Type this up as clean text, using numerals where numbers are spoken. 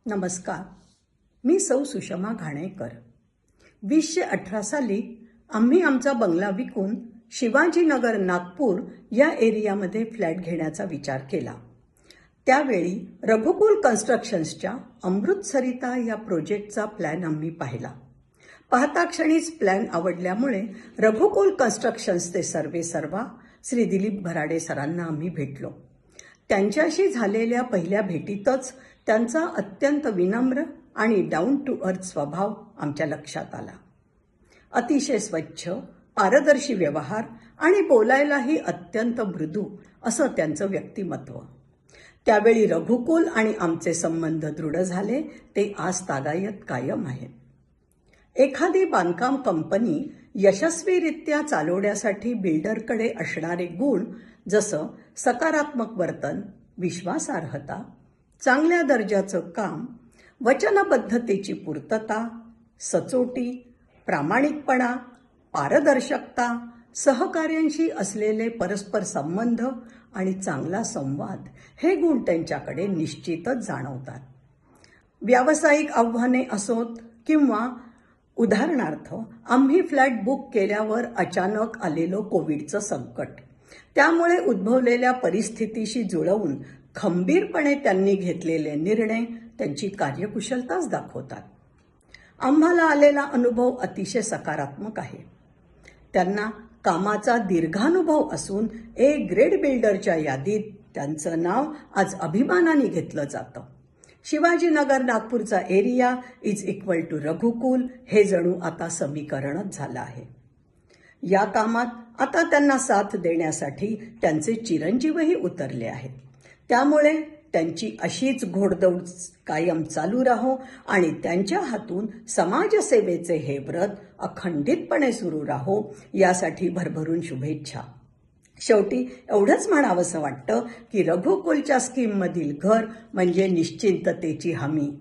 नमस्कार. मी सौ सुषमा घाणेकर. 2018 साली आम्ही आमचा बंगला विकून शिवाजीनगर नागपूर या एरियामध्ये फ्लॅट घेण्याचा विचार केला. त्यावेळी रघुकुल कन्स्ट्रक्शन्सच्या अमृतसरिता या प्रोजेक्टचा प्लॅन आम्ही पाहिला. पाहता क्षणीच प्लॅन आवडल्यामुळे रघुकुल कन्स्ट्रक्शन्सचे सर्वेसर्वा श्री दिलीप भराडे सरांना आम्ही भेटलो. त्यांच्याशी झालेल्या पहिल्या भेटीतच त्यांचा अत्यंत विनम्र आणि डाऊन टू अर्थ स्वभाव आमच्या लक्षात आला. अतिशय स्वच्छ, पारदर्शी व्यवहार आणि बोलायलाही अत्यंत मृदू असं त्यांचं व्यक्तिमत्व. त्यावेळी रघुकुल आणि आमचे संबंध दृढ झाले, ते आज तागायत कायम आहेत. एखादी बांधकाम कंपनी यशस्वीरित्या चालवण्यासाठी बिल्डरकडे असणारे गुण, जसं सकारात्मक वर्तन, विश्वासार्हता, चांगल्या दर्जाचं काम, वचनबद्धतेची पूर्तता, सचोटी, प्रामाणिकपणा, पारदर्शकता, सहकार्यांशी असलेले परस्पर संबंध आणि चांगला संवाद, हे गुण त्यांच्याकडे निश्चितच जाणवतात. व्यावसायिक आव्हाने असोत किंवा उदाहरणार्थ आम्ही फ्लॅट बुक केल्यावर अचानक आलेलं कोविडचं संकट, त्यामुळे उद्भवलेल्या परिस्थितीशी जुळवून खंबीरपणे त्यांनी घेतलेले निर्णय त्यांची कार्यकुशलताच दाखवतात. आम्हाला आलेला अनुभव अतिशय सकारात्मक आहे. त्यांना कामाचा दीर्घानुभव असून ए ग्रेड बिल्डरच्या यादीत त्यांचं नाव आज अभिमानाने घेतलं जातं. शिवाजीनगर नागपूरचा एरिया इज इक्वल टू रघुकुल हे जणू आता समीकरणच झालं आहे. या कामात आता त्यांना साथ देण्यासाठी त्यांचे चिरंजीवही उतरले आहेत. त्यामुळे त्यांची अशीच घोडदौड कायम चालू राहो आणि त्यांच्या हातून समाजसेवेचे हे व्रत अखंडितपणे सुरू राहो, यासाठी भरभरून शुभेच्छा. शेवटी एवढंच म्हणावंसं वाटतं की रघुकुलच्या स्कीममधील घर म्हणजे निश्चिंततेची हमी.